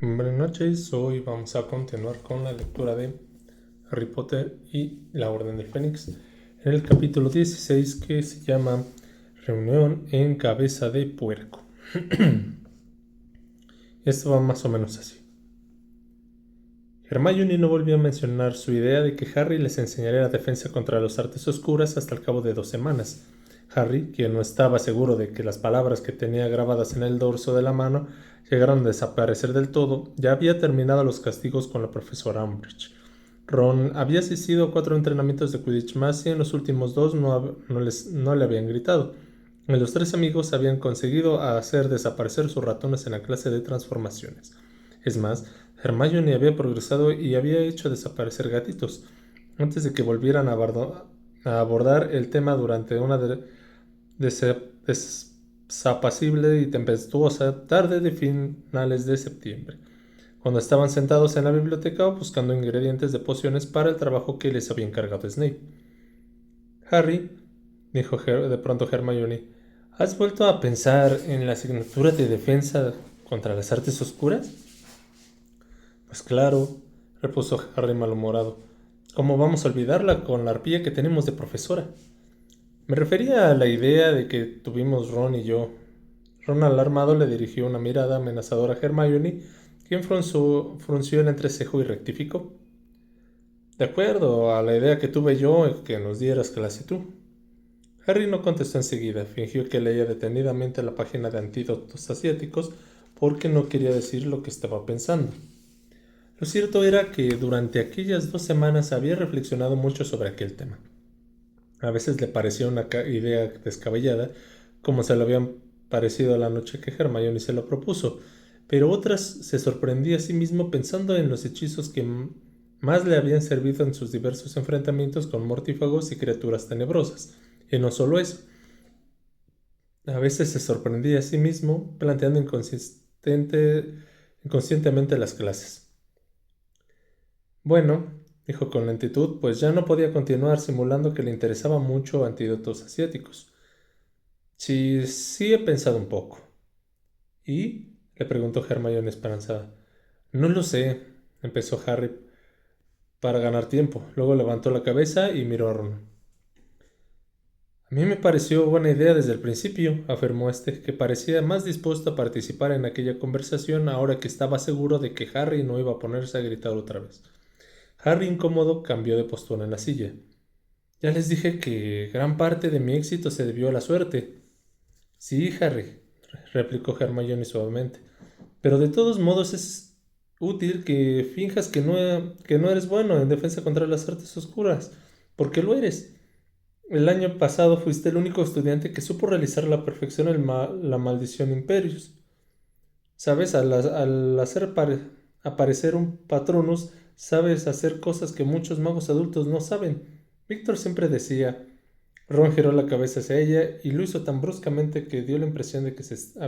Buenas noches, hoy vamos a continuar con la lectura de Harry Potter y la Orden del Fénix en el capítulo 16 que se llama Reunión en Cabeza de Puerco. Esto va más o menos así. Hermione no volvió a mencionar su idea de que Harry les enseñaría la defensa contra las artes oscuras hasta el cabo de 2 semanas. Harry, quien no estaba seguro de que las palabras que tenía grabadas en el dorso de la mano llegaran a desaparecer del todo, ya había terminado los castigos con la profesora Umbridge. Ron había asistido a 4 entrenamientos de Quidditch más y en los últimos 2 no le habían gritado. Los 3 amigos habían conseguido hacer desaparecer sus ratones en la clase de transformaciones. Es más, Hermione había progresado y había hecho desaparecer gatitos, antes de que volvieran a abordar el tema durante una desapacible y tempestuosa tarde de finales de septiembre, cuando estaban sentados en la biblioteca buscando ingredientes de pociones para el trabajo que les había encargado Snape. Harry, dijo de pronto Hermione, ¿has vuelto a pensar en la asignatura de defensa contra las artes oscuras? Pues claro, repuso Harry malhumorado. ¿Cómo vamos a olvidarla con la arpía que tenemos de profesora? Me refería a la idea de que tuvimos Ron y yo. Ron alarmado le dirigió una mirada amenazadora a Hermione, quien frunció el entrecejo y rectificó. De acuerdo a la idea que tuve yo que nos dieras clase tú. Harry no contestó enseguida, fingió que leía detenidamente la página de antídotos asiáticos porque no quería decir lo que estaba pensando. Lo cierto era que durante aquellas 2 semanas había reflexionado mucho sobre aquel tema. A veces le parecía una idea descabellada, como se le habían parecido la noche que Hermione se lo propuso, pero otras se sorprendía a sí mismo pensando en los hechizos que más le habían servido en sus diversos enfrentamientos con mortífagos y criaturas tenebrosas. Y no solo eso, a veces se sorprendía a sí mismo planteando inconscientemente las clases. Bueno, dijo con lentitud, pues ya no podía continuar simulando que le interesaba mucho antídotos asiáticos. Sí, sí he pensado un poco. ¿Y? Le preguntó Hermione esperanzada. No lo sé, empezó Harry para ganar tiempo. Luego levantó la cabeza y miró a Ron. A mí me pareció buena idea desde el principio, afirmó este, que parecía más dispuesto a participar en aquella conversación ahora que estaba seguro de que Harry no iba a ponerse a gritar otra vez. Harry, incómodo, cambió de postura en la silla. Ya les dije que gran parte de mi éxito se debió a la suerte. Sí, Harry, replicó Hermione suavemente, pero de todos modos es útil que finjas que no eres bueno en defensa contra las artes oscuras, porque lo eres. El año pasado fuiste el único estudiante que supo realizar a la perfección la maldición Imperius. Sabes, al hacer aparecer un Patronus, sabes hacer cosas que muchos magos adultos no saben. Víctor siempre decía. Ron giró la cabeza hacia ella y lo hizo tan bruscamente que dio la impresión de que se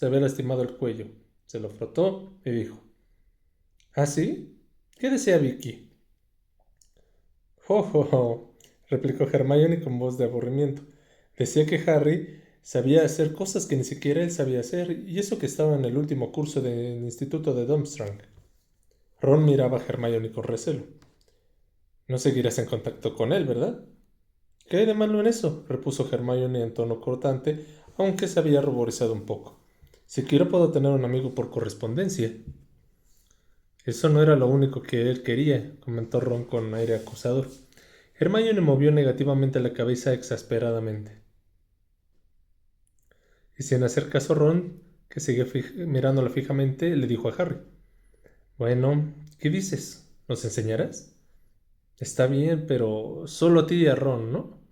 había lastimado el cuello. Se lo frotó y dijo: ¿Ah, sí? ¿Qué desea Vicky? ¡Jo, jo, jo! Replicó Hermione con voz de aburrimiento. Decía que Harry sabía hacer cosas que ni siquiera él sabía hacer, y eso que estaba en el último curso del instituto de Durmstrang. Ron miraba a Hermione con recelo. No seguirás en contacto con él, ¿verdad? ¿Qué hay de malo en eso? Repuso Hermione en tono cortante, aunque se había ruborizado un poco. Siquiera puedo tener un amigo por correspondencia. Eso no era lo único que él quería, comentó Ron con aire acusador. Hermione movió negativamente la cabeza exasperadamente. Y sin hacer caso Ron, que seguía mirándola fijamente, le dijo a Harry: Bueno, ¿qué dices? ¿Nos enseñarás? Está bien, pero solo a ti y a Ron, ¿no?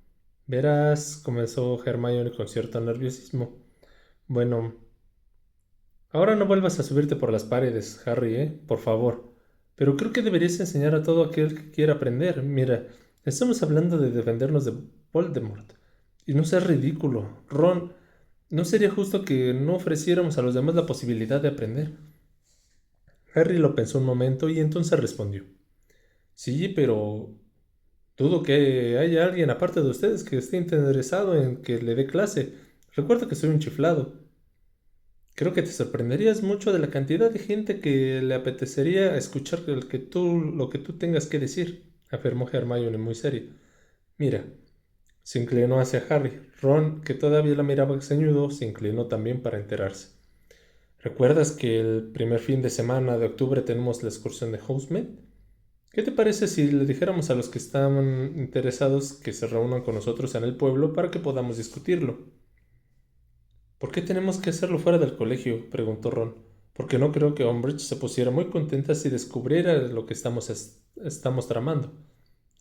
Verás, comenzó Hermione con cierto nerviosismo. Bueno, ahora no vuelvas a subirte por las paredes, Harry, por favor. Pero creo que deberías enseñar a todo aquel que quiera aprender. Mira, estamos hablando de defendernos de Voldemort. Y no seas ridículo. Ron, ¿no sería justo que no ofreciéramos a los demás la posibilidad de aprender? Harry lo pensó un momento y entonces respondió: Sí, pero dudo que haya alguien aparte de ustedes que esté interesado en que le dé clase. Recuerda que soy un chiflado. Creo que te sorprenderías mucho de la cantidad de gente que le apetecería escuchar lo que tú tengas que decir, afirmó Hermione muy seria. Mira, se inclinó hacia Harry. Ron, que todavía la miraba ceñudo, se inclinó también para enterarse. ¿Recuerdas que el primer fin de semana de octubre tenemos la excursión de Hogsmeade? ¿Qué te parece si le dijéramos a los que están interesados que se reúnan con nosotros en el pueblo para que podamos discutirlo? ¿Por qué tenemos que hacerlo fuera del colegio?, preguntó Ron. Porque no creo que Umbridge se pusiera muy contenta si descubriera lo que estamos tramando,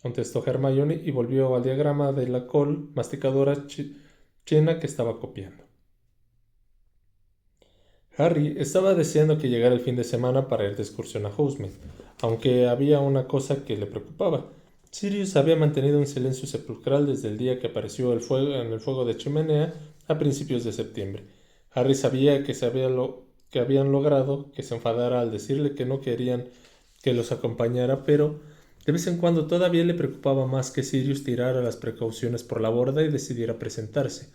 contestó Hermione y volvió al diagrama de la col masticadora china que estaba copiando. Harry estaba deseando que llegara el fin de semana para ir de excursión a Hogsmeade, aunque había una cosa que le preocupaba. Sirius había mantenido un silencio sepulcral desde el día que apareció en el fuego de chimenea a principios de septiembre. Harry sabía que habían logrado que se enfadara al decirle que no querían que los acompañara, pero de vez en cuando todavía le preocupaba más que Sirius tirara las precauciones por la borda y decidiera presentarse.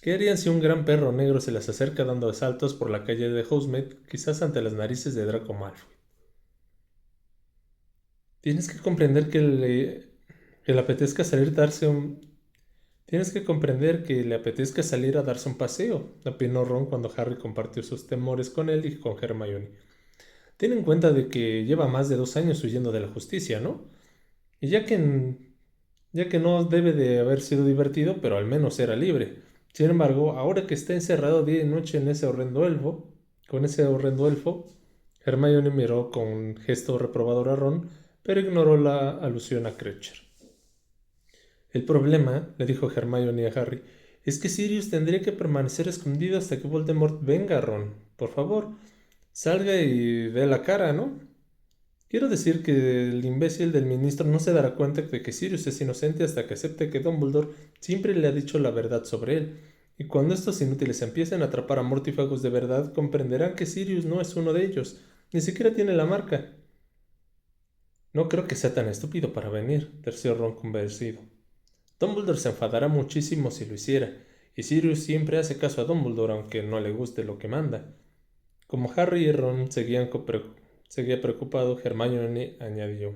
¿Qué harían si un gran perro negro se les acerca dando saltos por la calle de Hogsmeade, quizás ante las narices de Draco Malfoy? Tienes que comprender que le apetezca salir a darse un... Tienes que comprender que le apetezca salir a darse un paseo, opinó Ron cuando Harry compartió sus temores con él y con Hermione. Ten en cuenta de que lleva más de 2 años huyendo de la justicia, ¿no? Y ya que no debe de haber sido divertido, pero al menos era libre. Sin embargo, ahora que está encerrado día y noche con ese horrendo elfo, Hermione miró con gesto reprobador a Ron, pero ignoró la alusión a Creature. El problema, le dijo Hermione a Harry, es que Sirius tendría que permanecer escondido hasta que Voldemort venga, Ron. Por favor, salga y dé la cara, ¿no? Quiero decir que el imbécil del ministro no se dará cuenta de que Sirius es inocente hasta que acepte que Dumbledore siempre le ha dicho la verdad sobre él. Y cuando estos inútiles empiecen a atrapar a mortífagos de verdad, comprenderán que Sirius no es uno de ellos. Ni siquiera tiene la marca. No creo que sea tan estúpido para venir, terció Ron convencido. Dumbledore se enfadará muchísimo si lo hiciera, y Sirius siempre hace caso a Dumbledore aunque no le guste lo que manda. Como Harry y Ron seguía preocupado, Hermione añadió.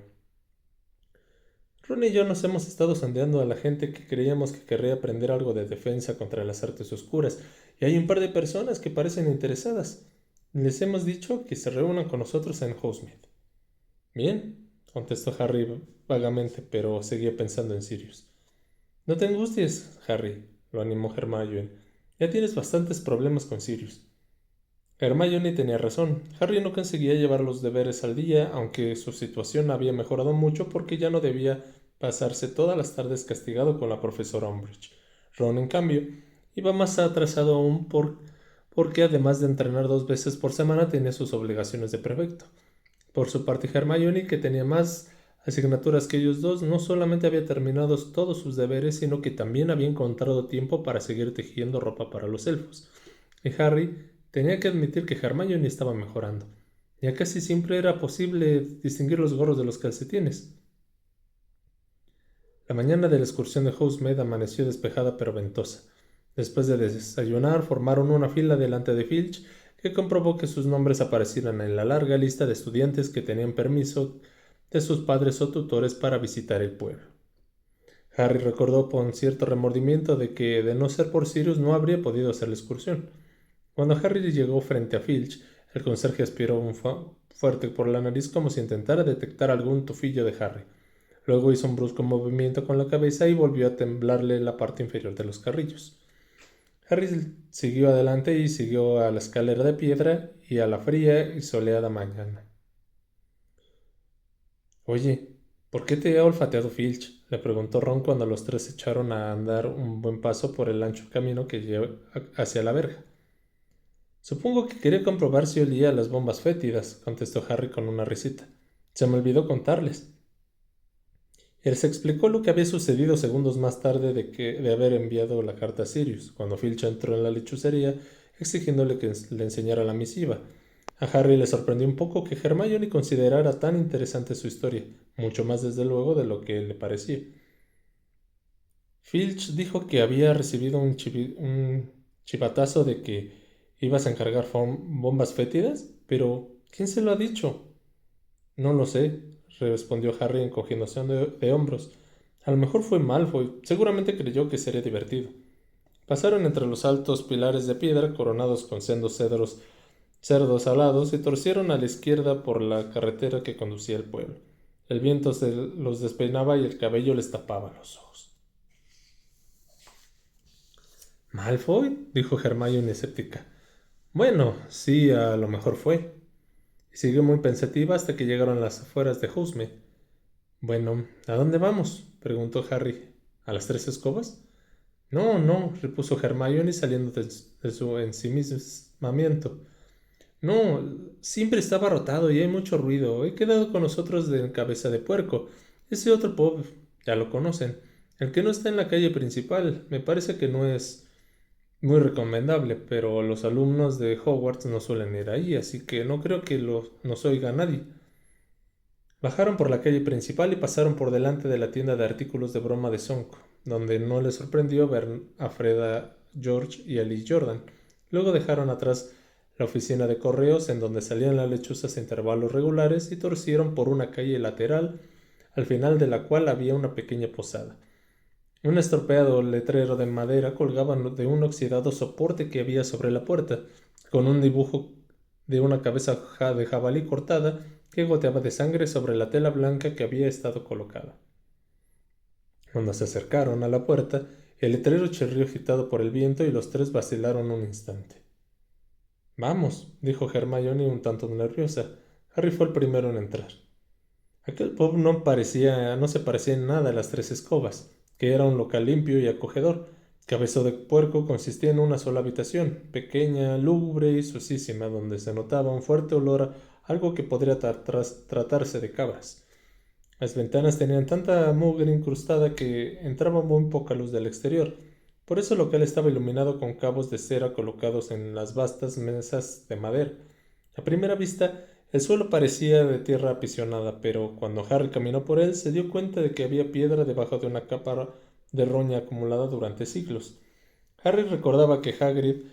Ron y yo nos hemos estado sondeando a la gente que creíamos que querría aprender algo de defensa contra las artes oscuras, y hay un par de personas que parecen interesadas. Les hemos dicho que se reúnan con nosotros en Hogsmeade. Bien, contestó Harry vagamente, pero seguía pensando en Sirius. No te angusties, Harry, lo animó Hermione. Ya tienes bastantes problemas con Sirius. Hermione tenía razón. Harry no conseguía llevar los deberes al día, aunque su situación había mejorado mucho porque ya no debía pasarse todas las tardes castigado con la profesora Umbridge. Ron, en cambio, iba más atrasado aún porque además de entrenar 2 veces por semana tenía sus obligaciones de prefecto. Por su parte, Hermione, que tenía más asignaturas que ellos dos, no solamente había terminado todos sus deberes, sino que también había encontrado tiempo para seguir tejiendo ropa para los elfos. Y Harry tenía que admitir que Hermione estaba mejorando. Ya casi siempre era posible distinguir los gorros de los calcetines. La mañana de la excursión de Hogsmeade amaneció despejada pero ventosa. Después de desayunar, formaron una fila delante de Filch, que comprobó que sus nombres aparecieran en la larga lista de estudiantes que tenían permiso de sus padres o tutores para visitar el pueblo. Harry recordó con cierto remordimiento de que, de no ser por Sirius, no habría podido hacer la excursión. Cuando Harry llegó frente a Filch, el conserje aspiró fuerte por la nariz como si intentara detectar algún tufillo de Harry. Luego hizo un brusco movimiento con la cabeza y volvió a temblarle la parte inferior de los carrillos. Harry siguió adelante y siguió a la escalera de piedra y a la fría y soleada mañana. Oye, ¿por qué te ha olfateado Filch?, le preguntó Ron cuando los tres echaron a andar un buen paso por el ancho camino que lleva hacia la verja. Supongo que quería comprobar si olía las bombas fétidas, contestó Harry con una risita. Se me olvidó contarles. Él se explicó lo que había sucedido segundos más tarde de haber enviado la carta a Sirius, cuando Filch entró en la lechucería exigiéndole que le enseñara la misiva. A Harry le sorprendió un poco que Hermione considerara tan interesante su historia, mucho más desde luego de lo que le parecía. Filch dijo que había recibido un chivatazo de que ¿Ibas a encargar bombas fétidas? Pero, ¿quién se lo ha dicho? No lo sé, respondió Harry encogiéndose de hombros. A lo mejor fue Malfoy. Seguramente creyó que sería divertido. Pasaron entre los altos pilares de piedra coronados con sendos cerdos alados y torcieron a la izquierda por la carretera que conducía al pueblo. El viento los despeinaba y el cabello les tapaba los ojos. ¿Malfoy? Dijo Hermione escéptica. Bueno, sí, a lo mejor fue. Y siguió muy pensativa hasta que llegaron a las afueras de Hogsmeade. Bueno, ¿a dónde vamos? Preguntó Harry. ¿A las tres escobas? No, no, repuso Hermione saliendo de su ensimismamiento. No, siempre está abarrotado y hay mucho ruido. He quedado con nosotros de Cabeza de Puerco. Ese otro pub, ya lo conocen. El que no está en la calle principal. Me parece que no es muy recomendable, pero los alumnos de Hogwarts no suelen ir ahí, así que no creo que nos oiga nadie. Bajaron por la calle principal y pasaron por delante de la tienda de artículos de broma de Sonko, donde no les sorprendió ver a Freda, George y a Lee Jordan. Luego dejaron atrás la oficina de correos en donde salían las lechuzas a intervalos regulares y torcieron por una calle lateral, al final de la cual había una pequeña posada. Un estropeado letrero de madera colgaba de un oxidado soporte que había sobre la puerta, con un dibujo de una cabeza de jabalí cortada que goteaba de sangre sobre la tela blanca que había estado colocada. Cuando se acercaron a la puerta, el letrero chirrió agitado por el viento y los tres vacilaron un instante. Vamos, dijo Hermione un tanto nerviosa. Harry fue el primero en entrar. Aquel pub no se parecía en nada a las tres escobas, que era un local limpio y acogedor. Cabeza de Puerco consistía en una sola habitación, pequeña, lúgubre y sucísima, donde se notaba un fuerte olor a algo que podría tratarse de cabras. Las ventanas tenían tanta mugre incrustada que entraba muy poca luz del exterior. Por eso el local estaba iluminado con cabos de cera colocados en las vastas mesas de madera. A primera vista, el suelo parecía de tierra apisonada, pero cuando Harry caminó por él se dio cuenta de que había piedra debajo de una capa de roña acumulada durante siglos. Harry recordaba que Hagrid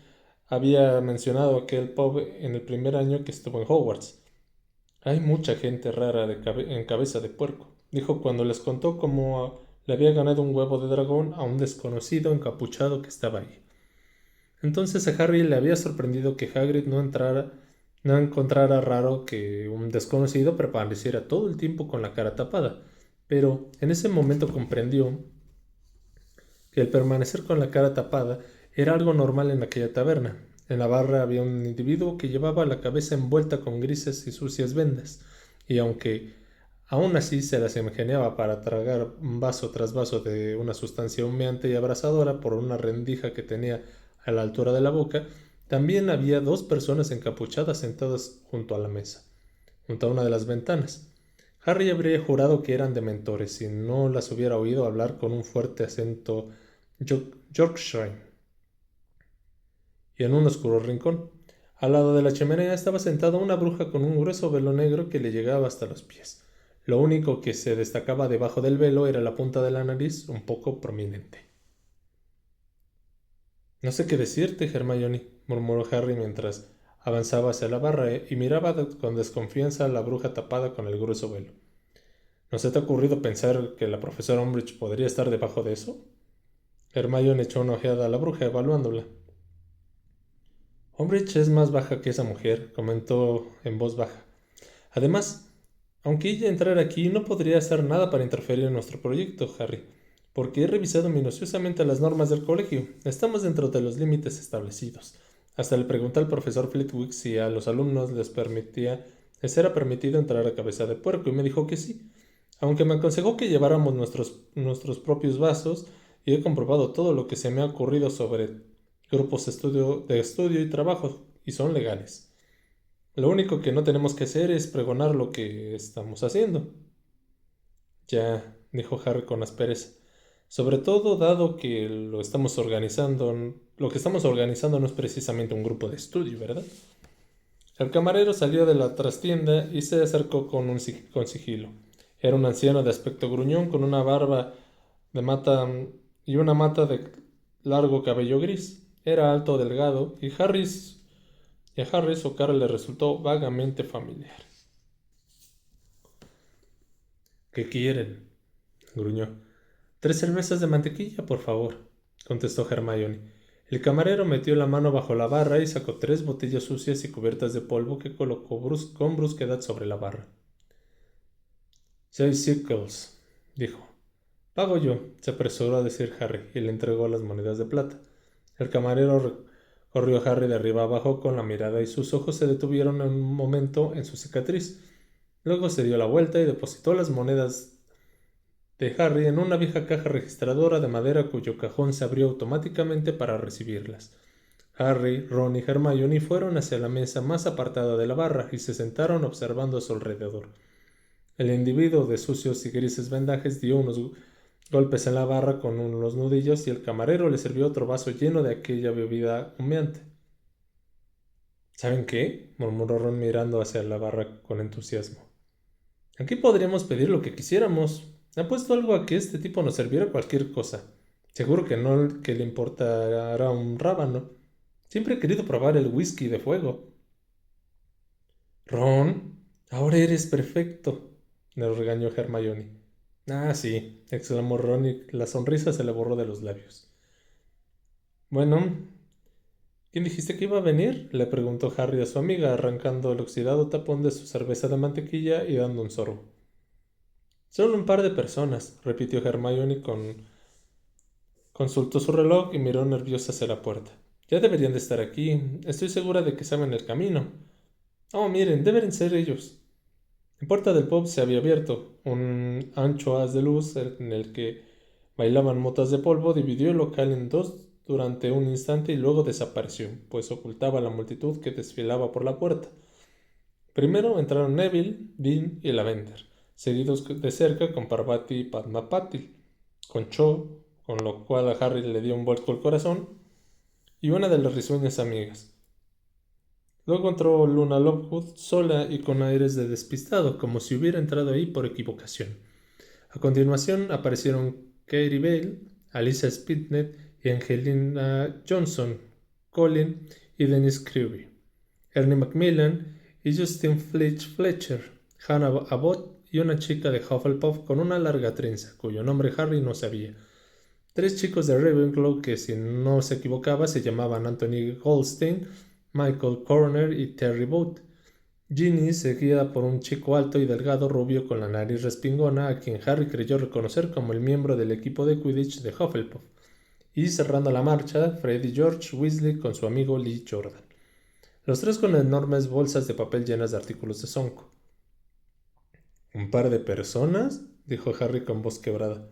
había mencionado aquel pub en el primer año que estuvo en Hogwarts. Hay mucha gente rara en Cabeza de Puerco, dijo cuando les contó cómo le había ganado un huevo de dragón a un desconocido encapuchado que estaba ahí. Entonces a Harry le había sorprendido que Hagrid no encontrara raro que un desconocido permaneciera todo el tiempo con la cara tapada, pero en ese momento comprendió que el permanecer con la cara tapada era algo normal en aquella taberna. En la barra había un individuo que llevaba la cabeza envuelta con grises y sucias vendas, y aunque aún así se las ingeniaba para tragar vaso tras vaso de una sustancia humeante y abrasadora por una rendija que tenía a la altura de la boca, también había dos personas encapuchadas sentadas junto a la mesa, junto a una de las ventanas. Harry habría jurado que eran dementores si no las hubiera oído hablar con un fuerte acento Yorkshire. Y en un oscuro rincón, al lado de la chimenea, estaba sentada una bruja con un grueso velo negro que le llegaba hasta los pies. Lo único que se destacaba debajo del velo era la punta de la nariz un poco prominente. No sé qué decirte, Hermione, murmuró Harry mientras avanzaba hacia la barra y miraba con desconfianza a la bruja tapada con el grueso velo. ¿No se te ha ocurrido pensar que la profesora Umbridge podría estar debajo de eso? Hermione echó una ojeada a la bruja evaluándola. Umbridge es más baja que esa mujer, comentó en voz baja. Además, aunque ella entrara aquí, no podría hacer nada para interferir en nuestro proyecto, Harry, porque he revisado minuciosamente las normas del colegio. Estamos dentro de los límites establecidos. Hasta le pregunté al profesor Flitwick si a los alumnos les era permitido entrar a Cabeza de Puerco y me dijo que sí, aunque me aconsejó que lleváramos nuestros propios vasos y he comprobado todo lo que se me ha ocurrido sobre grupos de estudio y trabajo y son legales. Lo único que no tenemos que hacer es pregonar lo que estamos haciendo. Ya, dijo Harry con aspereza. Sobre todo dado que lo que estamos organizando no es precisamente un grupo de estudio, ¿verdad? El camarero salió de la trastienda y se acercó con sigilo. Era un anciano de aspecto gruñón con una barba de mata y una mata de largo cabello gris. Era alto, delgado, y Harry y a Harry su cara le resultó vagamente familiar. ¿Qué quieren?, gruñó. 3 cervezas de mantequilla, por favor, contestó Hermione. El camarero metió la mano bajo la barra y sacó 3 botellas sucias y cubiertas de polvo que colocó con brusquedad sobre la barra. 6 sickles, dijo. Pago yo, se apresuró a decir Harry, y le entregó las monedas de plata. El camarero corrió a Harry de arriba abajo con la mirada y sus ojos se detuvieron un momento en su cicatriz. Luego se dio la vuelta y depositó las monedas de Harry en una vieja caja registradora de madera cuyo cajón se abrió automáticamente para recibirlas. Harry, Ron y Hermione fueron hacia la mesa más apartada de la barra y se sentaron observando a su alrededor. El individuo de sucios y grises vendajes dio unos golpes en la barra con unos nudillos y el camarero le sirvió otro vaso lleno de aquella bebida humeante. ¿Saben qué?, murmuró Ron mirando hacia la barra con entusiasmo. Aquí podríamos pedir lo que quisiéramos. Apuesto algo a que este tipo nos serviera cualquier cosa. Seguro que no que le importará un rábano. Siempre he querido probar el whisky de fuego. Ron, ahora eres perfecto, le regañó Hermione. Ah, sí, exclamó Ron y la sonrisa se le borró de los labios. Bueno, ¿quién dijiste que iba a venir?, le preguntó Harry a su amiga, arrancando el oxidado tapón de su cerveza de mantequilla y dando un sorbo. Solo un par de personas, repitió Hermione consultó su reloj y miró nerviosa hacia la puerta. Ya deberían de estar aquí. Estoy segura de que saben el camino. Oh, miren, deben ser ellos. La puerta del pub se había abierto. Un ancho haz de luz en el que bailaban motas de polvo dividió el local en dos durante un instante y luego desapareció, pues ocultaba la multitud que desfilaba por la puerta. Primero entraron Neville, Dean y Lavender, seguidos de cerca con Parvati y Padma Patil, con Cho, con lo cual a Harry le dio un vuelco el corazón, y una de las risueñas amigas. Luego entró Luna Lovegood sola y con aires de despistado, como si hubiera entrado ahí por equivocación. A continuación aparecieron Katie Bale, Alicia Spitnet y Angelina Johnson, Colin y Dennis Creevy, Ernie Macmillan y Justin Fletcher, Hannah Abbott y una chica de Hufflepuff con una larga trenza, cuyo nombre Harry no sabía. 3 chicos de Ravenclaw que, si no se equivocaba, se llamaban Anthony Goldstein, Michael Corner y Terry Boot. Ginny, seguida por un chico alto y delgado rubio con la nariz respingona, a quien Harry creyó reconocer como el miembro del equipo de Quidditch de Hufflepuff. Y cerrando la marcha, Fred y George Weasley con su amigo Lee Jordan. Los 3 con enormes bolsas de papel llenas de artículos de Sonco. ¿Un par de personas?, dijo Harry con voz quebrada.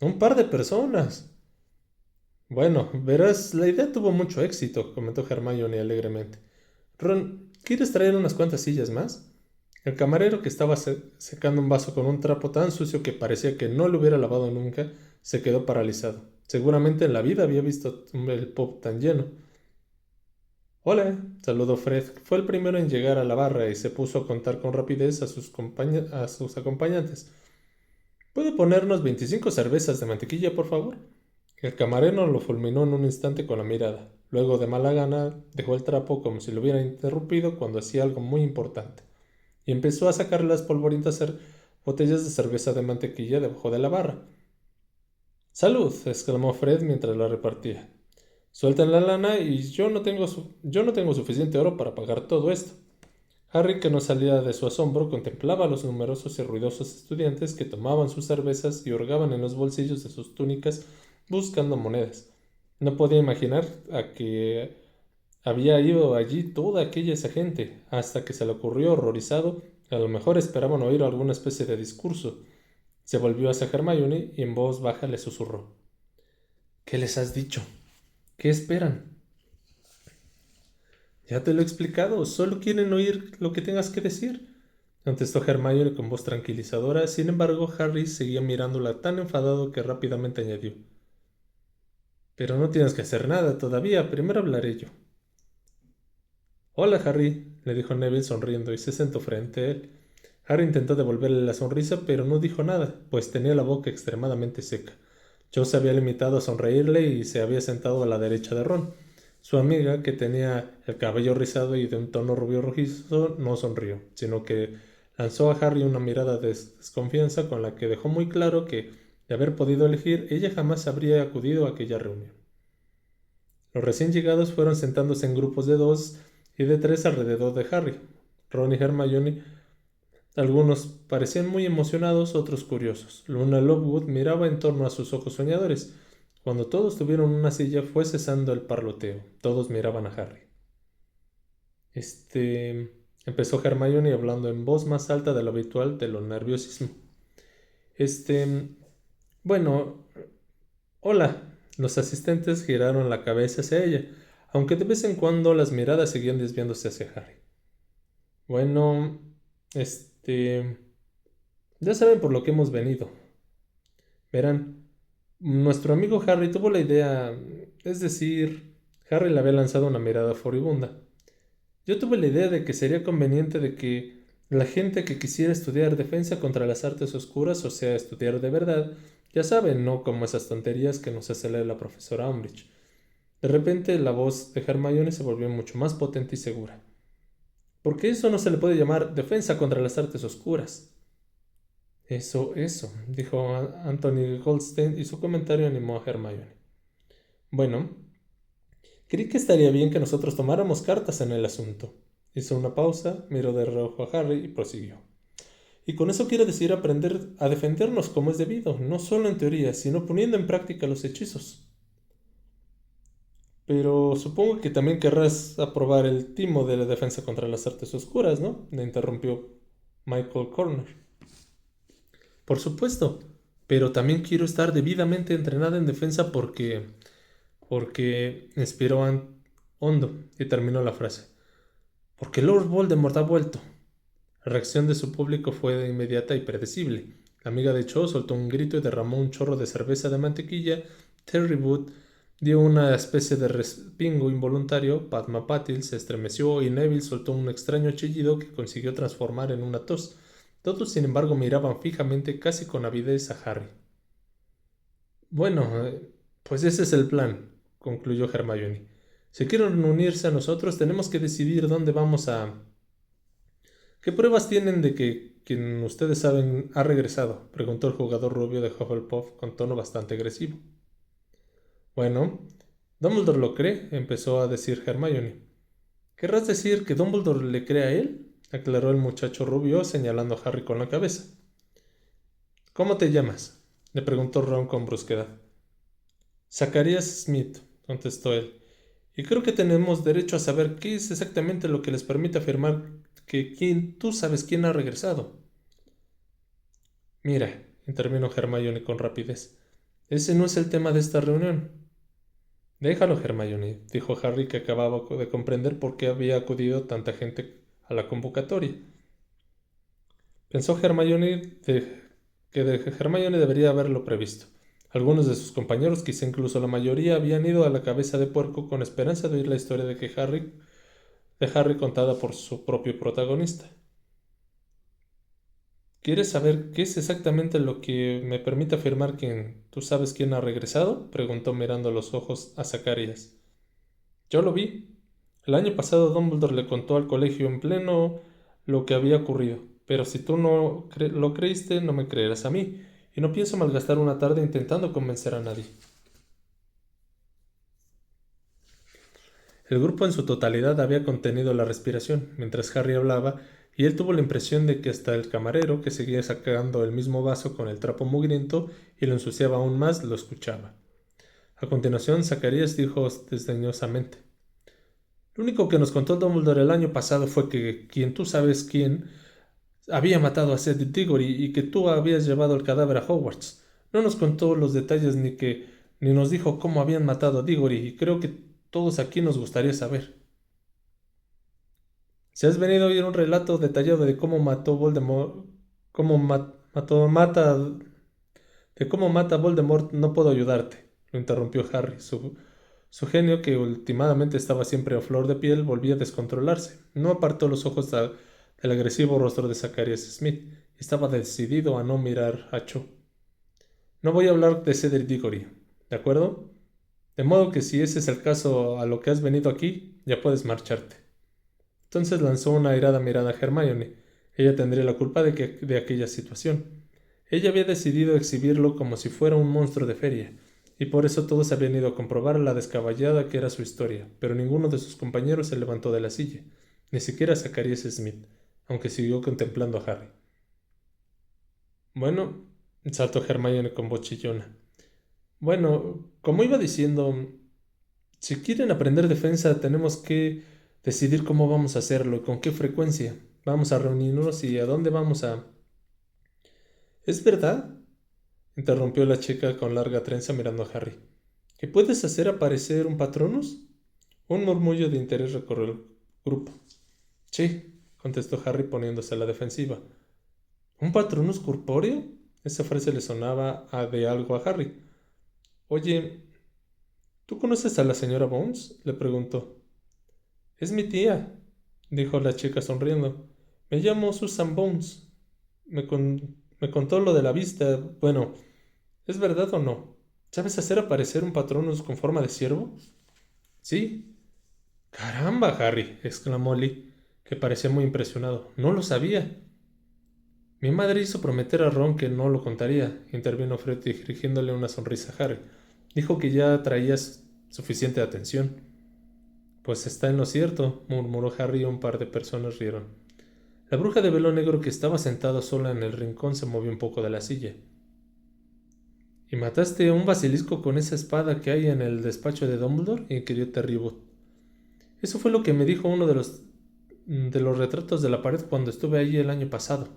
¡Un par de personas! Bueno, verás, la idea tuvo mucho éxito, comentó Hermione alegremente. Ron, ¿quieres traer unas cuantas sillas más? El camarero, que estaba secando un vaso con un trapo tan sucio que parecía que no lo hubiera lavado nunca, se quedó paralizado. Seguramente en la vida había visto el pub tan lleno. Hola, saludó Fred. Fue el primero en llegar a la barra y se puso a contar con rapidez a sus acompañantes. ¿Puede ponernos 25 cervezas de mantequilla, por favor? El camarero lo fulminó en un instante con la mirada. Luego, de mala gana, dejó el trapo como si lo hubiera interrumpido cuando hacía algo muy importante, y empezó a sacar las polvorientas botellas de cerveza de mantequilla debajo de la barra. ¡Salud!, exclamó Fred mientras la repartía. Suelten la lana y yo no tengo suficiente oro para pagar todo esto. Harry, que no salía de su asombro, contemplaba a los numerosos y ruidosos estudiantes que tomaban sus cervezas y hurgaban en los bolsillos de sus túnicas buscando monedas. No podía imaginar a qué había ido allí toda esa gente, hasta que se le ocurrió, horrorizado, que a lo mejor esperaban oír alguna especie de discurso. Se volvió hacia Hermione y en voz baja le susurró. ¿Qué les has dicho? ¿Qué esperan? Ya te lo he explicado, solo quieren oír lo que tengas que decir, contestó Hermione con voz tranquilizadora. Sin embargo, Harry seguía mirándola tan enfadado que rápidamente añadió. Pero no tienes que hacer nada todavía, primero hablaré yo. Hola, Harry, le dijo Neville sonriendo y se sentó frente a él. Harry intentó devolverle la sonrisa, pero no dijo nada, pues tenía la boca extremadamente seca. Cho se había limitado a sonreírle y se había sentado a la derecha de Ron. Su amiga, que tenía el cabello rizado y de un tono rubio rojizo, no sonrió, sino que lanzó a Harry una mirada de desconfianza con la que dejó muy claro que, de haber podido elegir, ella jamás habría acudido a aquella reunión. Los recién llegados fueron sentándose en grupos de 2 y de 3 alrededor de Harry. Ron y Hermione, algunos parecían muy emocionados, otros curiosos. Luna Lovegood miraba en torno a sus ojos soñadores. Cuando todos tuvieron una silla fue cesando el parloteo. Todos miraban a Harry. Empezó Hermione hablando en voz más alta de lo habitual de lo nerviosismo. Bueno, hola. Los asistentes giraron la cabeza hacia ella, aunque de vez en cuando las miradas seguían desviándose hacia Harry. Bueno, ya saben por lo que hemos venido. Verán, nuestro amigo Harry tuvo la idea, es decir, Harry le había lanzado una mirada furibunda. Yo tuve la idea de que sería conveniente de que la gente que quisiera estudiar defensa contra las artes oscuras, o sea, estudiar de verdad, ya saben, no como esas tonterías que nos hace leer la profesora Umbridge. De repente la voz de Hermione se volvió mucho más potente y segura. ¿Por qué eso no se le puede llamar defensa contra las artes oscuras? Eso, dijo Anthony Goldstein y su comentario animó a Hermione. Bueno, creí que estaría bien que nosotros tomáramos cartas en el asunto. Hizo una pausa, miró de reojo a Harry y prosiguió. Y con eso quiero decir aprender a defendernos como es debido, no solo en teoría, sino poniendo en práctica los hechizos. Pero supongo que también querrás aprobar el timo de la defensa contra las artes oscuras, ¿no? Le interrumpió Michael Corner. Por supuesto, pero también quiero estar debidamente entrenada en defensa porque inspiró hondo y terminó la frase. Porque Lord Voldemort ha vuelto. La reacción de su público fue inmediata y predecible. La amiga de Cho soltó un grito y derramó un chorro de cerveza de mantequilla. Terry Wood dio una especie de respingo involuntario. Padma Patil se estremeció y Neville soltó un extraño chillido que consiguió transformar en una tos. Todos, sin embargo, miraban fijamente, casi con avidez, a Harry. Bueno, pues ese es el plan, concluyó Hermione. Si quieren unirse a nosotros, tenemos que decidir dónde vamos a... ¿Qué pruebas tienen de que quien ustedes saben ha regresado? Preguntó el jugador rubio de Hufflepuff con tono bastante agresivo. Bueno, Dumbledore lo cree, empezó a decir Hermione. ¿Querrás decir que Dumbledore le cree a él? Aclaró el muchacho rubio señalando a Harry con la cabeza. ¿Cómo te llamas? Le preguntó Ron con brusquedad. Zacarías Smith, contestó él. Y creo que tenemos derecho a saber qué es exactamente lo que les permite afirmar que tú sabes quién ha regresado. Mira, intervino Hermione con rapidez. Ese no es el tema de esta reunión. Déjalo, Hermione, dijo Harry, que acababa de comprender por qué había acudido tanta gente a la convocatoria. Pensó Hermione que Hermione debería haberlo previsto. Algunos de sus compañeros, quizá incluso la mayoría, habían ido a la cabeza de puerco con esperanza de oír la historia de Harry contada por su propio protagonista. ¿Quieres saber qué es exactamente lo que me permite afirmar que tú sabes quién ha regresado? Preguntó mirando a los ojos a Zacarías. Yo lo vi. El año pasado Dumbledore le contó al colegio en pleno lo que había ocurrido, pero si tú no lo creíste, no me creerás a mí, y no pienso malgastar una tarde intentando convencer a nadie. El grupo en su totalidad había contenido la respiración mientras Harry hablaba, y él tuvo la impresión de que hasta el camarero, que seguía sacando el mismo vaso con el trapo mugriento y lo ensuciaba aún más, lo escuchaba. A continuación, Zacarías dijo desdeñosamente: Lo único que nos contó Dumbledore el año pasado fue que quien tú sabes quién había matado a Cedric Diggory y que tú habías llevado el cadáver a Hogwarts. No nos contó los detalles ni nos dijo cómo habían matado a Diggory, y creo que todos aquí nos gustaría saber. Si has venido a oír un relato detallado de cómo mató Voldemort, de cómo mata Voldemort, no puedo ayudarte, lo interrumpió Harry. Su genio, que últimamente estaba siempre a flor de piel, volvía a descontrolarse. No apartó los ojos del agresivo rostro de Zacharias Smith y estaba decidido a no mirar a Cho. No voy a hablar de Cedric Diggory, ¿de acuerdo? De modo que si ese es el caso a lo que has venido aquí, ya puedes marcharte. Entonces lanzó una airada mirada a Hermione. Ella tendría la culpa de aquella situación. Ella había decidido exhibirlo como si fuera un monstruo de feria, y por eso todos habían ido a comprobar la descabellada que era su historia, pero ninguno de sus compañeros se levantó de la silla, ni siquiera Zacharias Smith, aunque siguió contemplando a Harry. Bueno, saltó Hermione con voz chillona. Bueno, como iba diciendo, si quieren aprender defensa, tenemos que decidir cómo vamos a hacerlo y con qué frecuencia. Vamos a reunirnos y a dónde vamos a... ¿Es verdad? Interrumpió la chica con larga trenza mirando a Harry. ¿Que puedes hacer aparecer un Patronus? Un murmullo de interés recorrió el grupo. Sí, contestó Harry poniéndose a la defensiva. ¿Un Patronus corpóreo? Esa frase le sonaba de algo a Harry. Oye, ¿tú conoces a la señora Bones? Le preguntó. Es mi tía, dijo la chica sonriendo. Me llamo Susan Bones. Me contó lo de la vista. Bueno, ¿es verdad o no? ¿Sabes hacer aparecer un Patronus con forma de ciervo? Sí. Caramba, Harry, exclamó Lee, que parecía muy impresionado. No lo sabía. Mi madre hizo prometer a Ron que no lo contaría, intervino Fred dirigiéndole una sonrisa a Harry. Dijo que ya traías suficiente atención. Pues está en lo cierto, murmuró Harry y un par de personas rieron. La bruja de velo negro que estaba sentada sola en el rincón se movió un poco de la silla. ¿Y mataste a un basilisco con esa espada que hay en el despacho de Dumbledore? Inquirió Terry-Wood. Eso fue lo que me dijo uno de los retratos de la pared cuando estuve allí el año pasado.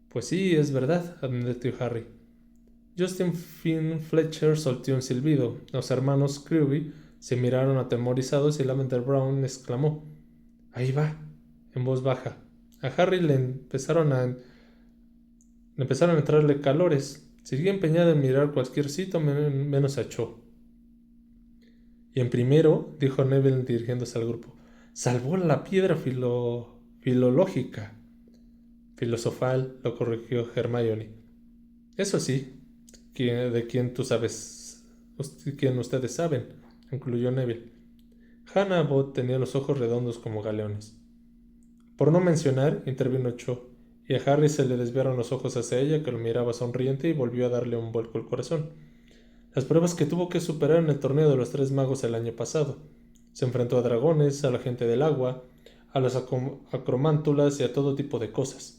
Pues sí, es verdad, admitió Harry. Justin Finn Fletcher soltó un silbido. Los hermanos Creevy se miraron atemorizados y Lavender Brown exclamó: «Ahí va», en voz baja. A Harry le empezaron a entrarle calores. Seguía empeñado en mirar cualquier sitio menos a Cho. Y en primero, dijo Neville dirigiéndose al grupo, salvó la piedra filológica. Filosofal, lo corrigió Hermione. Eso sí, de quien tú sabes, quien ustedes saben, concluyó Neville. Hannah Abbott tenía los ojos redondos como galeones. Por no mencionar, intervino Cho, y a Harry se le desviaron los ojos hacia ella, que lo miraba sonriente y volvió a darle un vuelco al corazón. Las pruebas que tuvo que superar en el torneo de los 3 magos el año pasado. Se enfrentó a dragones, a la gente del agua, a las acromántulas y a todo tipo de cosas.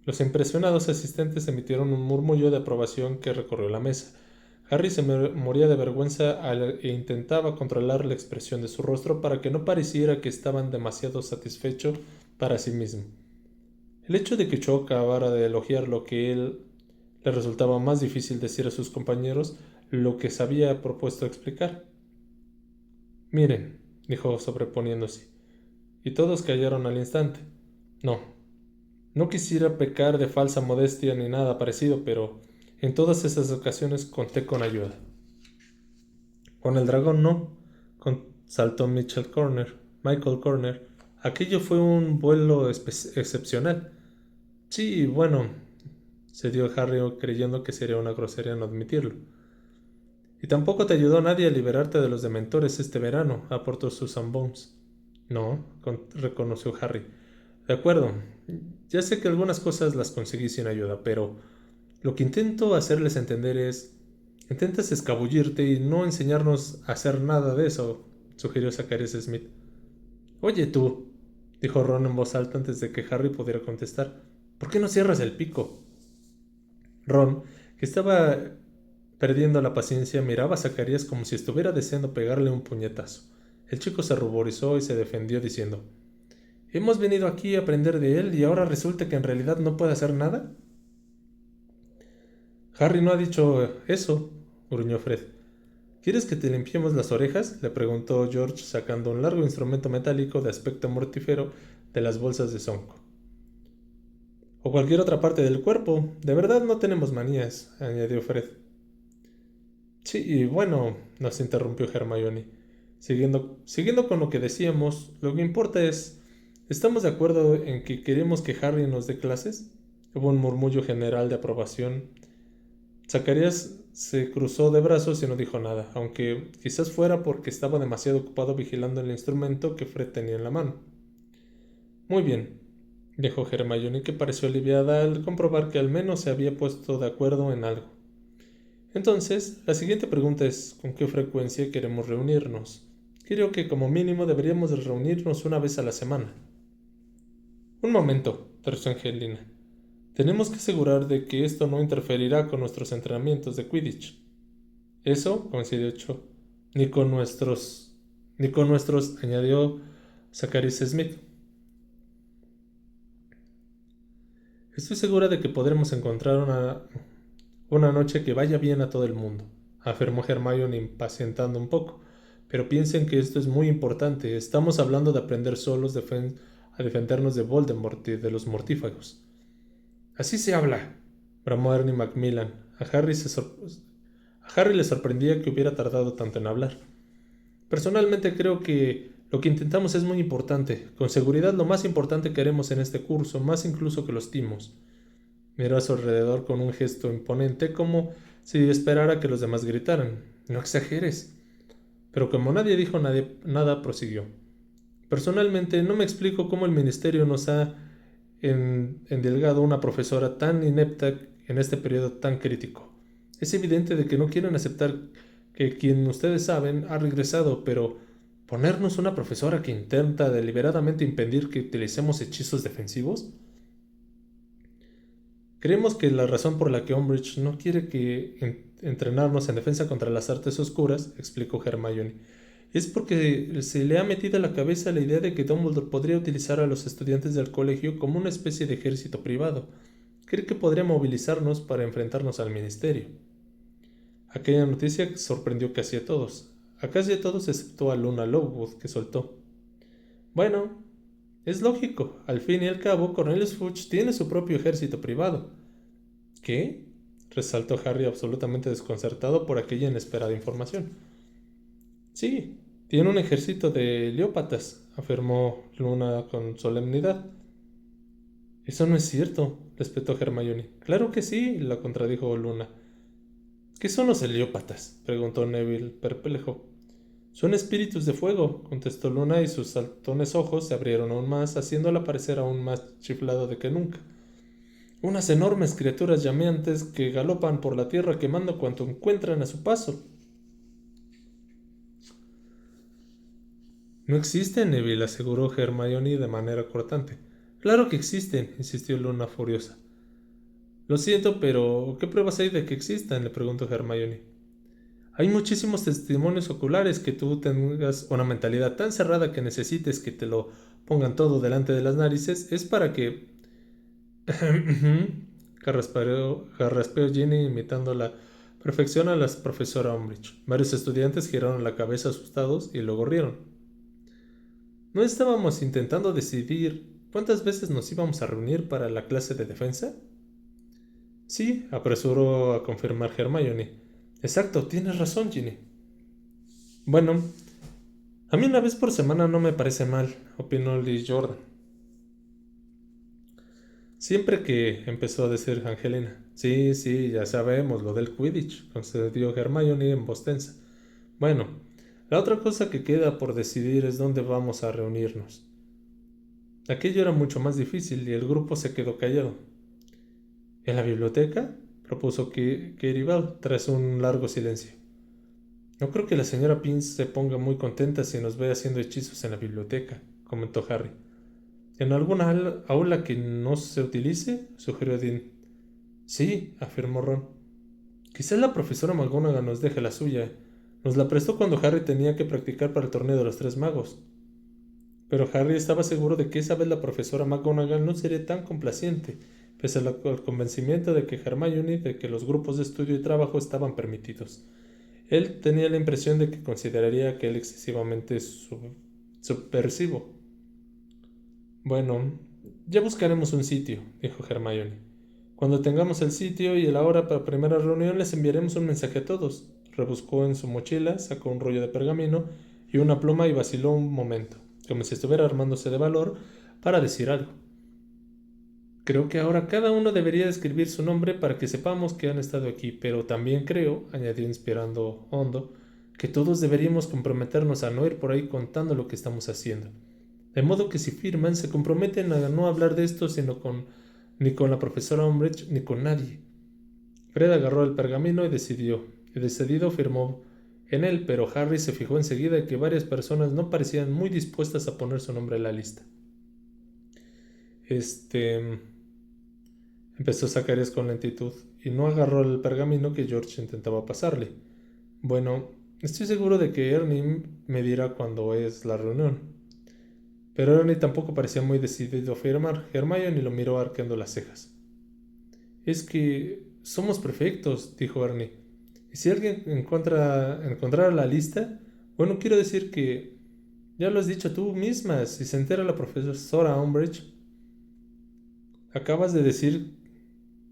Los impresionados asistentes emitieron un murmullo de aprobación que recorrió la mesa. Harry se moría de vergüenza e intentaba controlar la expresión de su rostro para que no pareciera que estaban demasiado satisfecho para sí mismo. El hecho de que Cho acabara de elogiar lo que él le resultaba más difícil decir a sus compañeros lo que se había propuesto explicar. Miren, dijo sobreponiéndose, y todos callaron al instante. No quisiera pecar de falsa modestia ni nada parecido, pero en todas esas ocasiones conté con ayuda. Con el dragón no, saltó Michael Corner. Aquello fue un vuelo excepcional. Sí, bueno, se dio Harry creyendo que sería una grosería no admitirlo. Y tampoco te ayudó nadie a liberarte de los dementores este verano, aportó Susan Bones. No, reconoció Harry. De acuerdo, ya sé que algunas cosas las conseguí sin ayuda, pero lo que intento hacerles entender es... Intentas escabullirte y no enseñarnos a hacer nada de eso, sugirió Zacharias Smith. Oye tú, dijo Ron en voz alta antes de que Harry pudiera contestar, ¿por qué no cierras el pico? Ron, que estaba perdiendo la paciencia, miraba a Zacarías como si estuviera deseando pegarle un puñetazo. El chico se ruborizó y se defendió diciendo: «¿Hemos venido aquí a aprender de él y ahora resulta que en realidad no puede hacer nada?» «Harry no ha dicho eso», gruñó Fred. «¿Quieres que te limpiemos las orejas?», le preguntó George sacando un largo instrumento metálico de aspecto mortífero de las bolsas de Sonco. «O cualquier otra parte del cuerpo. De verdad no tenemos manías», añadió Fred. «Sí, y bueno», nos interrumpió Hermione. Siguiendo con lo que decíamos, lo que importa es... ¿Estamos de acuerdo en que queremos que Harry nos dé clases? Hubo un murmullo general de aprobación. Zacarías se cruzó de brazos y no dijo nada, aunque quizás fuera porque estaba demasiado ocupado vigilando el instrumento que Fred tenía en la mano. Muy bien, dijo Hermione, que pareció aliviada al comprobar que al menos se había puesto de acuerdo en algo. Entonces, la siguiente pregunta es ¿con qué frecuencia queremos reunirnos? Creo que como mínimo deberíamos de reunirnos una vez a la semana. Un momento, terció Angelina. Tenemos que asegurar de que esto no interferirá con nuestros entrenamientos de Quidditch. Eso, coincidió Cho, ni con nuestros, añadió Zacharis Smith. Estoy segura de que podremos encontrar una noche que vaya bien a todo el mundo, afirmó Hermione impacientando un poco. Pero piensen que esto es muy importante. Estamos hablando de aprender solos a defendernos de Voldemort y de los mortífagos. Así se habla, bramó Ernie Macmillan. A Harry le sorprendía que hubiera tardado tanto en hablar. Personalmente creo que lo que intentamos es muy importante. Con seguridad lo más importante que haremos en este curso, más incluso que los timos. Miró a su alrededor con un gesto imponente, como si esperara que los demás gritaran. No exageres. Pero como nadie dijo nada, prosiguió. Personalmente no me explico cómo el ministerio nos ha endilgado una profesora tan inepta en este periodo tan crítico. Es evidente de que no quieren aceptar que quien ustedes saben ha regresado, pero ¿ponernos una profesora que intenta deliberadamente impedir que utilicemos hechizos defensivos? Creemos que la razón por la que Umbridge no quiere entrenarnos en defensa contra las artes oscuras, explicó Hermione, es porque se le ha metido a la cabeza la idea de que Dumbledore podría utilizar a los estudiantes del colegio como una especie de ejército privado. Cree que podría movilizarnos para enfrentarnos al ministerio. Aquella noticia sorprendió casi a todos excepto a Luna Lovegood, que soltó. Bueno, es lógico. Al fin y al cabo, Cornelius Fudge tiene su propio ejército privado. ¿Qué? Resaltó Harry absolutamente desconcertado por aquella inesperada información. Sí, tiene un ejército de leópatas, afirmó Luna con solemnidad. Eso no es cierto, respetó Hermione. Claro que sí, la contradijo Luna. ¿Qué son los heliópatas?, preguntó Neville, perplejo. Son espíritus de fuego, contestó Luna, y sus saltones ojos se abrieron aún más, haciéndola parecer aún más chiflado de que nunca. Unas enormes criaturas llameantes que galopan por la tierra quemando cuanto encuentran a su paso. No existen, Neville, aseguró Hermione de manera cortante. Claro que existen, insistió Luna furiosa. Lo siento, pero ¿qué pruebas hay de que existan?, le preguntó Hermione. Hay muchísimos testimonios oculares. Que tú tengas una mentalidad tan cerrada que necesites que te lo pongan todo delante de las narices es para que... Carraspeó Ginny imitando la perfección a la profesora Umbridge. Varios estudiantes giraron la cabeza asustados y luego rieron. ¿No estábamos intentando decidir cuántas veces nos íbamos a reunir para la clase de defensa? Sí, apresuró a confirmar Hermione. Exacto, tienes razón, Ginny. Bueno, a mí una vez por semana no me parece mal, opinó Lee Jordan. Siempre que empezó a decir Angelina. Sí, ya sabemos, lo del Quidditch, concedió Hermione en voz tensa. Bueno, la otra cosa que queda por decidir es dónde vamos a reunirnos. Aquello era mucho más difícil y el grupo se quedó callado. ¿En la biblioteca?, propuso Katie Bell tras un largo silencio. No creo que la señora Pince se ponga muy contenta si nos ve haciendo hechizos en la biblioteca, comentó Harry. ¿En alguna aula que no se utilice?, sugirió Dean. Sí, afirmó Ron. Quizás la profesora McGonagall nos deje la suya. Nos la prestó cuando Harry tenía que practicar para el torneo de los Tres Magos. Pero Harry estaba seguro de que esa vez la profesora McGonagall no sería tan complaciente, pese al convencimiento de que Hermione de que los grupos de estudio y trabajo estaban permitidos. Él tenía la impresión de que consideraría aquel excesivamente subversivo. Bueno, ya buscaremos un sitio, dijo Hermione. Cuando tengamos el sitio y la hora para la primera reunión les enviaremos un mensaje a todos. Rebuscó en su mochila, sacó un rollo de pergamino y una pluma y vaciló un momento, como si estuviera armándose de valor para decir algo. Creo que ahora cada uno debería escribir su nombre para que sepamos que han estado aquí, pero también creo, añadió inspirando hondo, que todos deberíamos comprometernos a no ir por ahí contando lo que estamos haciendo. De modo que si firman, se comprometen a no hablar de esto ni con la profesora Umbridge ni con nadie. Fred agarró el pergamino y decidido firmó en él, pero Harry se fijó enseguida que varias personas no parecían muy dispuestas a poner su nombre en la lista. Empezó Zacarías con lentitud y no agarró el pergamino que George intentaba pasarle. Bueno, estoy seguro de que Ernie me dirá cuándo es la reunión. Pero Ernie tampoco parecía muy decidido a firmar. Hermione lo miró arqueando las cejas. Es que somos perfectos, dijo Ernie. Y si alguien encontrara la lista, bueno, quiero decir que ya lo has dicho tú misma, si se entera la profesora Umbridge. Acabas de decir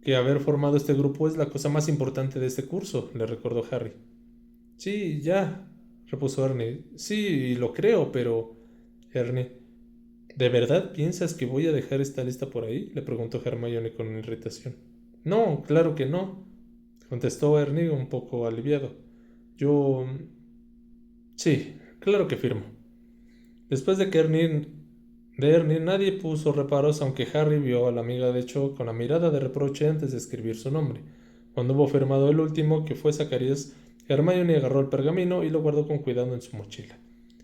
que haber formado este grupo es la cosa más importante de este curso, le recordó Harry. Sí, ya, repuso Ernie. Sí, lo creo, pero... Ernie, ¿de verdad piensas que voy a dejar esta lista por ahí? Le preguntó Hermione con irritación. No, claro que no, contestó Ernie un poco aliviado. Yo... Sí, claro que firmo. Después de Ernie nadie puso reparos, aunque Harry vio a la amiga de Cho con la mirada de reproche antes de escribir su nombre. Cuando hubo firmado el último, que fue Zacarías, Hermione agarró el pergamino y lo guardó con cuidado en su mochila.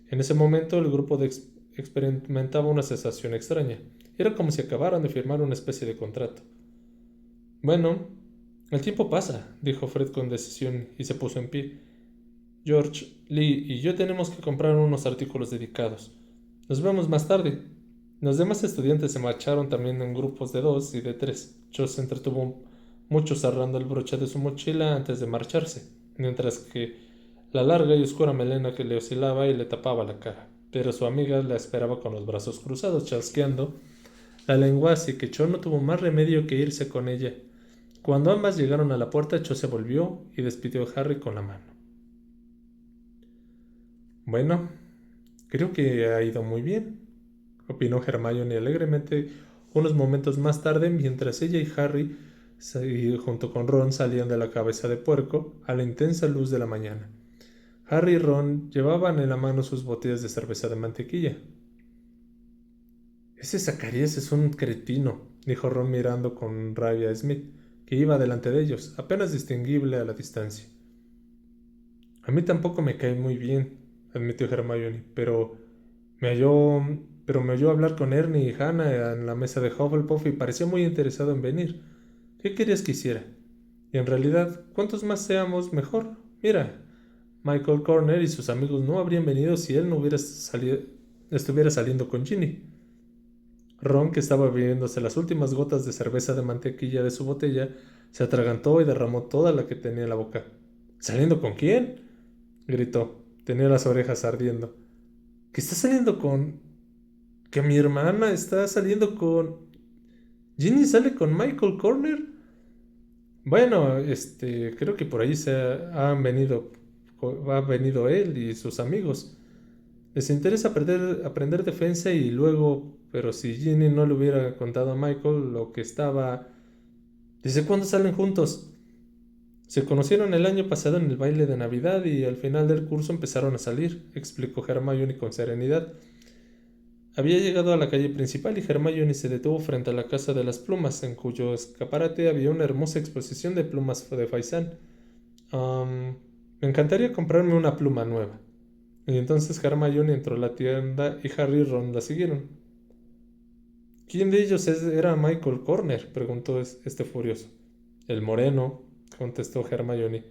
En ese momento el grupo experimentaba una sensación extraña. Era como si acabaran de firmar una especie de contrato. Bueno, el tiempo pasa, dijo Fred con decisión y se puso en pie. George, Lee y yo tenemos que comprar unos artículos dedicados. Nos vemos más tarde. Los demás estudiantes se marcharon también en grupos de 2 y de 3. Cho se entretuvo mucho cerrando el broche de su mochila antes de marcharse, mientras que la larga y oscura melena que le oscilaba y le tapaba la cara. Pero su amiga la esperaba con los brazos cruzados, chasqueando la lengua, así que Cho no tuvo más remedio que irse con ella. Cuando ambas llegaron a la puerta, Cho se volvió y despidió a Harry con la mano. Bueno, creo que ha ido muy bien, opinó Hermione alegremente unos momentos más tarde, mientras ella y Harry, junto con Ron, salían de la cabeza de puerco a la intensa luz de la mañana. Harry y Ron llevaban en la mano sus botellas de cerveza de mantequilla. Ese Zacarías es un cretino, dijo Ron mirando con rabia a Smith, que iba delante de ellos, apenas distinguible a la distancia. A mí tampoco me cae muy bien, admitió Hermione, pero me oyó hablar con Ernie y Hannah en la mesa de Hufflepuff y pareció muy interesado en venir. ¿Qué querías que hiciera? Y en realidad, cuantos más seamos, mejor. Mira, Michael Corner y sus amigos no habrían venido si él no estuviera saliendo con Ginny. Ron, que estaba bebiéndose las últimas gotas de cerveza de mantequilla de su botella, se atragantó y derramó toda la que tenía en la boca. ¿Saliendo con quién?, gritó. Tenía las orejas ardiendo. ¿Que está saliendo con...? ¿Que mi hermana está saliendo con...? ¿Ginny sale con Michael Corner? Bueno, creo que por ahí ha venido él y sus amigos. Les interesa aprender defensa y luego, pero si Ginny no le hubiera contado a Michael lo que estaba... ¿Desde cuándo salen juntos? Se conocieron el año pasado en el baile de Navidad y al final del curso empezaron a salir, explicó Hermione con serenidad. Había llegado a la calle principal y Hermione se detuvo frente a la Casa de las Plumas, en cuyo escaparate había una hermosa exposición de plumas de faisán. Me encantaría comprarme una pluma nueva. Y entonces Hermione entró a la tienda y Harry y Ron la siguieron. ¿Quién de ellos era Michael Corner?, preguntó furioso. El moreno, contestó Hermione.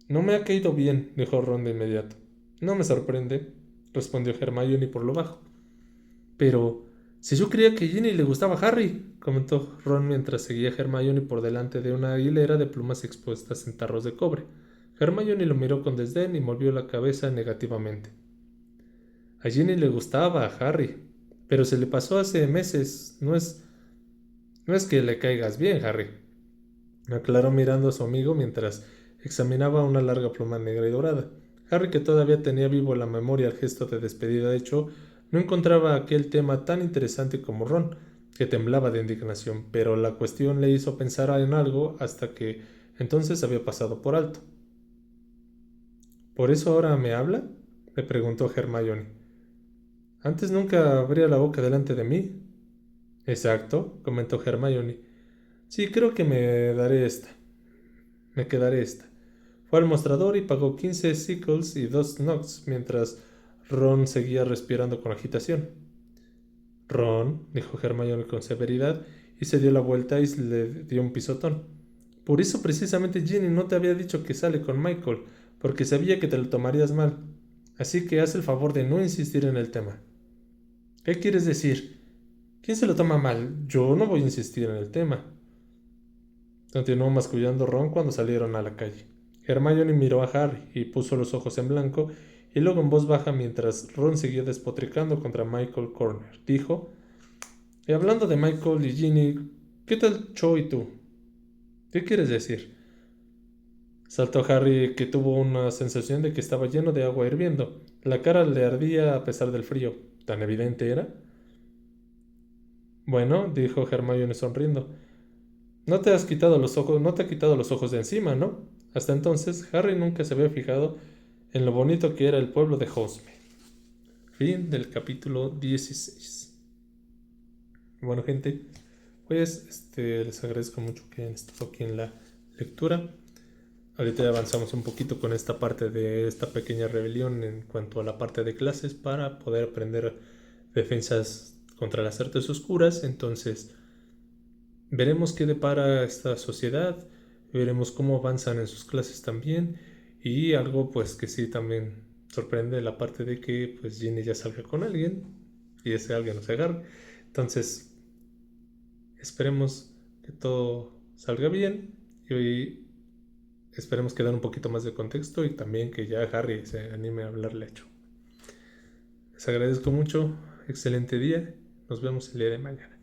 No me ha caído bien, dijo Ron de inmediato. No me sorprende, respondió Hermione por lo bajo. Pero si yo creía que a Ginny le gustaba a Harry, comentó Ron mientras seguía a Hermione por delante de una hilera de plumas expuestas en tarros de cobre. Hermione lo miró con desdén y movió la cabeza negativamente. A Ginny le gustaba a Harry, pero se le pasó hace meses. No es que le caigas bien, Harry, aclaró mirando a su amigo mientras examinaba una larga pluma negra y dorada. Harry, que todavía tenía vivo en la memoria el gesto de despedida de Cho, no encontraba aquel tema tan interesante como Ron, que temblaba de indignación, pero la cuestión le hizo pensar en algo hasta que entonces había pasado por alto. ¿Por eso ahora me habla?, le preguntó Hermione. Antes nunca abría la boca delante de mí. Exacto, comentó Hermione. Sí, creo que me daré esta. Me quedaré esta. Fue al mostrador y pagó 15 sickles y 2 knocks mientras Ron seguía respirando con agitación. Ron, dijo Hermione con severidad, y se dio la vuelta y le dio un pisotón. Por eso precisamente Ginny no te había dicho que sale con Michael, porque sabía que te lo tomarías mal. Así que haz el favor de no insistir en el tema. ¿Qué quieres decir? ¿Quién se lo toma mal? Yo no voy a insistir en el tema. Continuó mascullando Ron cuando salieron a la calle. Hermione miró a Harry y puso los ojos en blanco, y luego en voz baja mientras Ron seguía despotricando contra Michael Corner, dijo: Y hablando de Michael y Ginny, ¿qué tal Cho y tú? ¿Qué quieres decir? Saltó Harry, que tuvo una sensación de que estaba lleno de agua hirviendo. La cara le ardía a pesar del frío. ¿Tan evidente era? Bueno, dijo Hermione sonriendo. No te has quitado los ojos, no te ha quitado los ojos de encima, ¿no? Hasta entonces, Harry nunca se había fijado en lo bonito que era el pueblo de Hogsmeade. Fin del capítulo 16. Bueno, gente, pues les agradezco mucho que hayan estado aquí en la lectura. Ahorita ya avanzamos un poquito con esta parte de esta pequeña rebelión en cuanto a la parte de clases para poder aprender defensas contra las artes oscuras. Entonces, veremos qué depara esta sociedad, veremos cómo avanzan en sus clases también, y algo pues que sí también sorprende la parte de que pues Ginny ya salga con alguien y ese alguien no se agarre. Entonces, esperemos que todo salga bien y esperemos que den un poquito más de contexto y también que ya Harry se anime a hablarle a Cho. Les agradezco mucho, excelente día, nos vemos el día de mañana.